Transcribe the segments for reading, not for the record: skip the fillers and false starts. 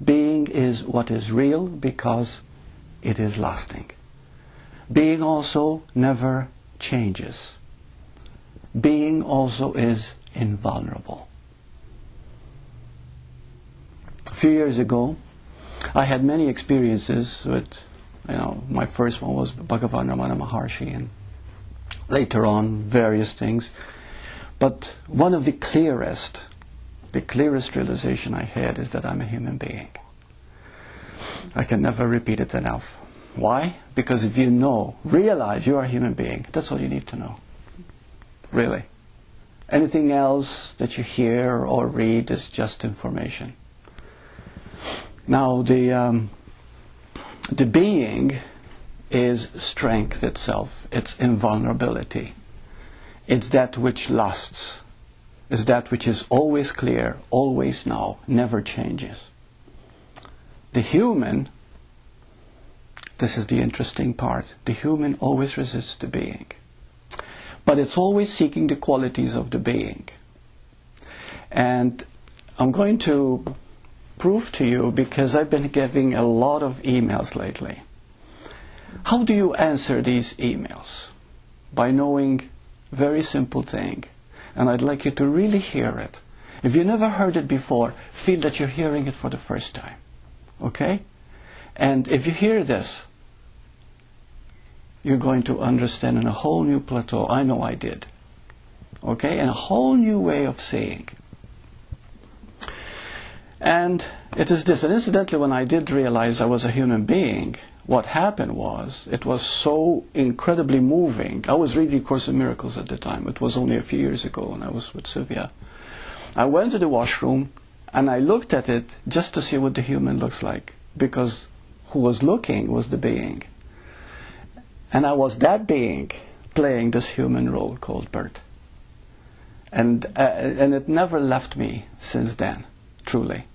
Being is what is real because it is lasting. Being also never changes. Being also is invulnerable. A few years ago, I had many experiences with, my first one was Bhagavan Ramana Maharshi, and later on various things. But one of the clearest realization I had is that I'm a human being. I can never repeat it enough. Why? Because if you realize you are a human being, that's all you need to know. Really. Anything else that you hear or read is just information. Now, the being is strength itself. It's invulnerability. It's that which lasts. It's that which is always clear, always now, never changes. The human, this is the interesting part, the human always resists the being. But it's always seeking the qualities of the being. And I'm going to prove to you, because I've been getting a lot of emails lately. How do you answer these emails? By knowing a very simple thing. And I'd like you to really hear it. If you never heard it before, feel that you're hearing it for the first time. Okay? And if you hear this, you're going to understand in a whole new plateau. I know I did. Okay? And a whole new way of seeing. And it is this. And incidentally, when I did realize I was a human being, what happened was, it was so incredibly moving. I was reading Course in Miracles at the time. It was only a few years ago when I was with Sylvia. I went to the washroom and I looked at it just to see what the human looks like. Because who was looking was the being. And I was that being playing this human role called Burt. And it never left me since then, truly.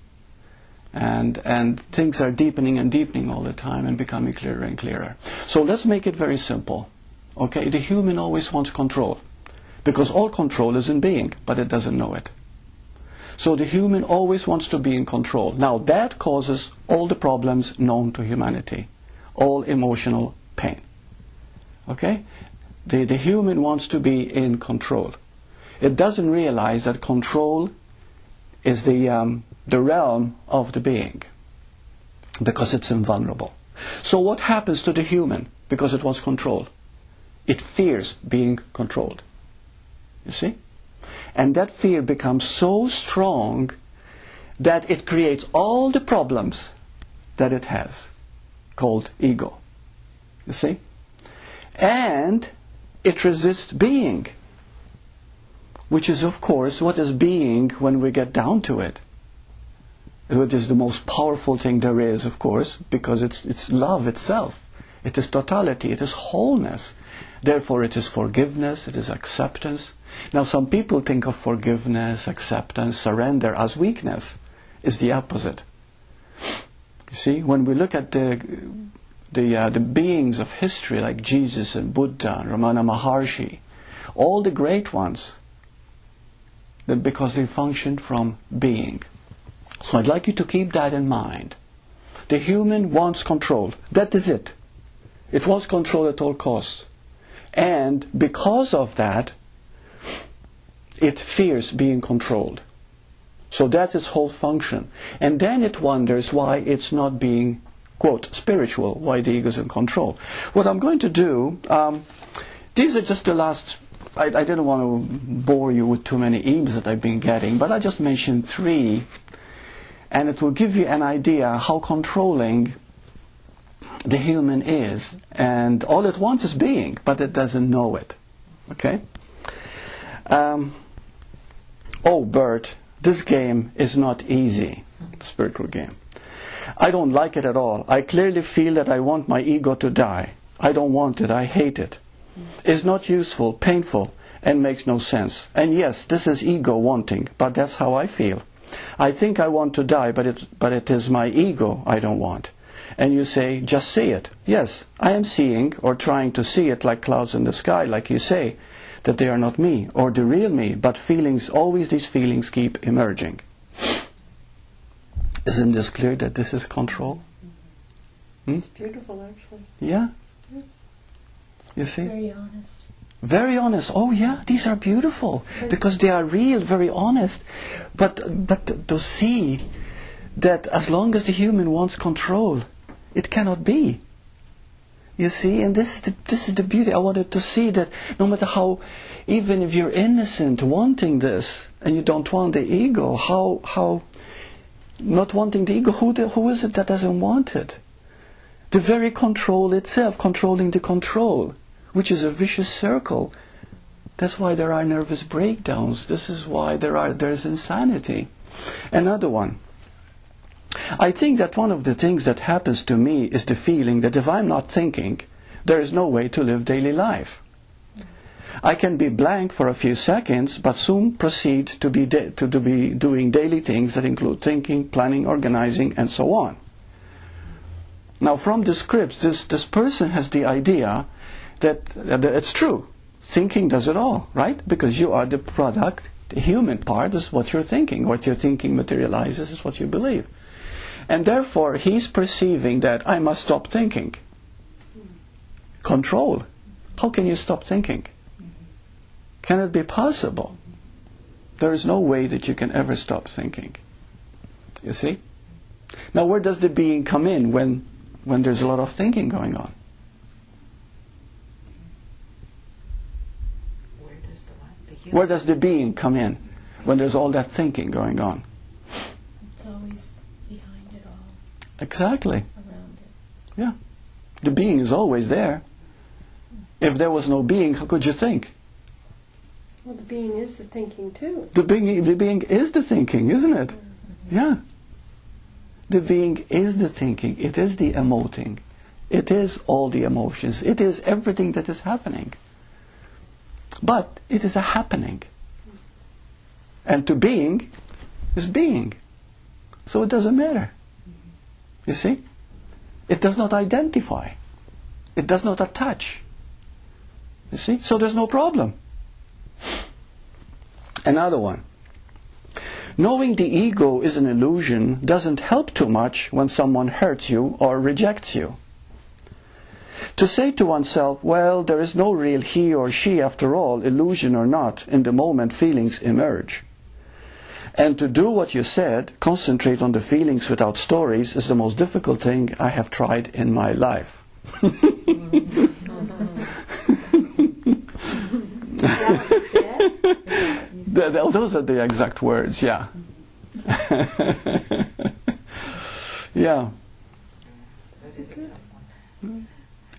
And things are deepening and deepening all the time and becoming clearer and clearer. So let's make it very simple. Okay, the human always wants control. Because all control is in being, but it doesn't know it. So the human always wants to be in control. Now that causes all the problems known to humanity. All emotional pain. Okay? The human wants to be in control. It doesn't realize that control is the realm of the being, because it's invulnerable. So what happens to the human because it wants control? It fears being controlled. You see? And that fear becomes so strong that it creates all the problems that it has, called ego. You see? And it resists being, which is, of course, what is being when we get down to it. It is the most powerful thing there is, of course, because it's love itself. It is totality. It is wholeness. Therefore, it is forgiveness. It is acceptance. Now, some people think of forgiveness, acceptance, surrender as weakness. It's the opposite. You see, when we look at the beings of history, like Jesus and Buddha and Ramana Maharshi, all the great ones, because they functioned from being. So I'd like you to keep that in mind. The human wants control. That is it. It wants control at all costs. And because of that, it fears being controlled. So that's its whole function. And then it wonders why it's not being, quote, spiritual, why the ego is in control. What I'm going to do, these are just the last, I didn't want to bore you with too many emails that I've been getting, but I just mentioned 3. And it will give you an idea how controlling the human is. And all it wants is being, but it doesn't know it. Okay? Oh, Burt, this game is not easy, the spiritual game. I don't like it at all. I clearly feel that I want my ego to die. I don't want it. I hate it. It's not useful, painful, and makes no sense. And yes, this is ego wanting, but that's how I feel. I think I want to die, but it is my ego I don't want. And you say, just see it. Yes, I am seeing, or trying to see it like clouds in the sky, like you say, that they are not me, or the real me, but feelings, always these feelings keep emerging. Isn't this clear that this is control? It's beautiful, actually. Yeah. You see? Very honest. Very honest. Oh yeah, these are beautiful because they are real, very honest. But to see that as long as the human wants control, it cannot be. You see, and this is the beauty. I wanted to see that no matter how, even if you're innocent, wanting this, and you don't want the ego, how not wanting the ego, who is it that doesn't want it? The very control itself, controlling the control, which is a vicious circle. That's why there are nervous breakdowns. This is why there's insanity. Another one. I think that one of the things that happens to me is the feeling that if I'm not thinking, there is no way to live daily life. I can be blank for a few seconds, but soon proceed to be doing daily things that include thinking, planning, organizing, and so on. Now, from the scripts, this person has the idea that it's true. Thinking does it all, right? Because you are the product, the human part is what you're thinking. What you're thinking materializes is what you believe. And therefore, he's perceiving that I must stop thinking. Control. How can you stop thinking? Can it be possible? There is no way that you can ever stop thinking. You see? Now, where does the being come in when there's a lot of thinking going on? Where does the being come in when there's all that thinking going on? It's always behind it all. Exactly. Around it. Yeah. The being is always there. If there was no being, how could you think? Well, the being is the thinking too. The being is the thinking, isn't it? Yeah. The being is the thinking. It is the emoting. It is all the emotions. It is everything that is happening. But it is a happening. And to being is being. So it doesn't matter. You see? It does not identify. It does not attach. You see? So there's no problem. Another one. Knowing the ego is an illusion doesn't help too much when someone hurts you or rejects you. To say to oneself, well, there is no real he or she after all, illusion or not, in the moment feelings emerge. And to do what you said, concentrate on the feelings without stories, is the most difficult thing I have tried in my life. Those are the exact words, yeah. Yeah.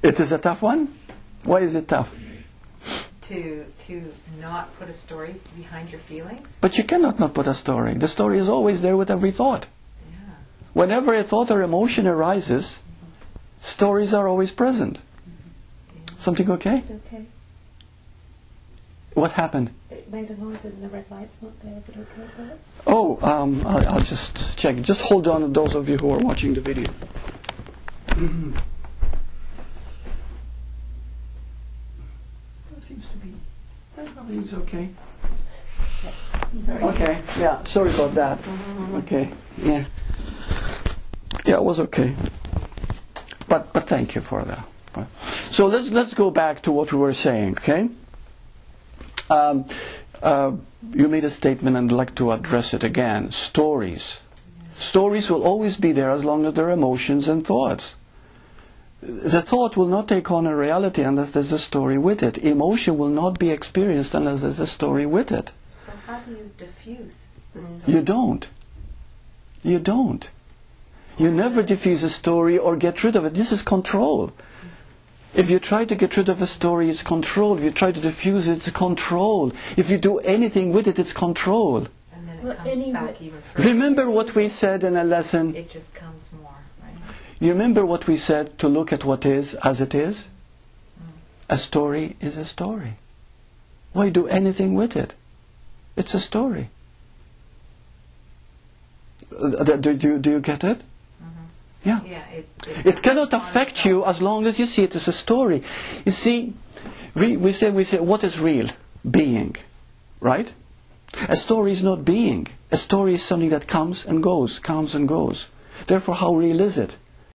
It is a tough one? Why is it tough? To not put a story behind your feelings? But you cannot not put a story. The story is always there with every thought. Yeah. Whenever a thought or emotion arises, stories are always present. Something okay? Okay. What happened? It made a noise and the red light's not there. Is it okay for it? Oh, I'll just check. Just hold on, those of you who are watching the video. Mm-hmm. That seems to be. Everything's okay. Okay. Yeah. Sorry about that. Okay. Yeah. Yeah, it was okay. But thank you for that. So let's go back to what we were saying. Okay. You made a statement and I'd like to address it again. Stories. Stories will always be there as long as there are emotions and thoughts. The thought will not take on a reality unless there's a story with it. Emotion will not be experienced unless there's a story with it. So how do you diffuse the story? You don't. You don't. You never diffuse a story or get rid of it. This is control. If you try to get rid of a story, it's control. If you try to diffuse it, it's control. If you do anything with it, it's control. And then it comes back even further. Remember what we said in a lesson? It just comes more, right? You remember what we said, to look at what is as it is? A story is a story. Why do anything with it? It's a story. Do you get it? Yeah. Yeah, it cannot affect you as long as you see it as a story. You see, we say what is real? Being. Right? A story is not being. A story is something that comes and goes, comes and goes. Therefore, how real is it?